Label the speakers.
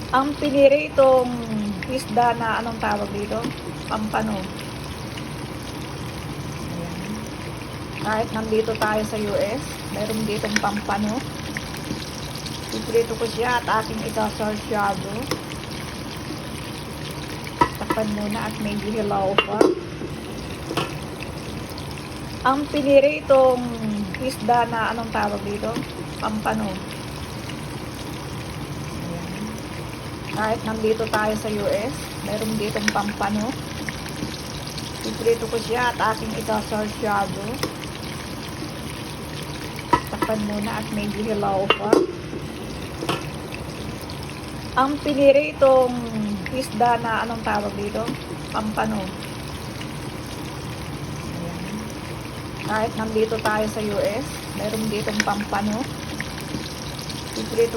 Speaker 1: Ang piniri itong isda na anong tawag dito? Pampano. Ayan. Kahit nandito tayo sa US, meron ditong pampano. Piprito ko siya at aking isasasyado. Takpan muna at medyo hilaw pa. Ang piniri itong isda na anong tawag dito? Pampano. Ayan. Kahit nandito tayo sa US, meron ditong pampano. Piprito ko siya at aking isasasyado. Takpan muna at medyo hilaw pa. Ang piniri itong isda na anong tawag dito? Pampano. Ayan. Kahit nandito tayo sa US, meron ditong pampano. Piprito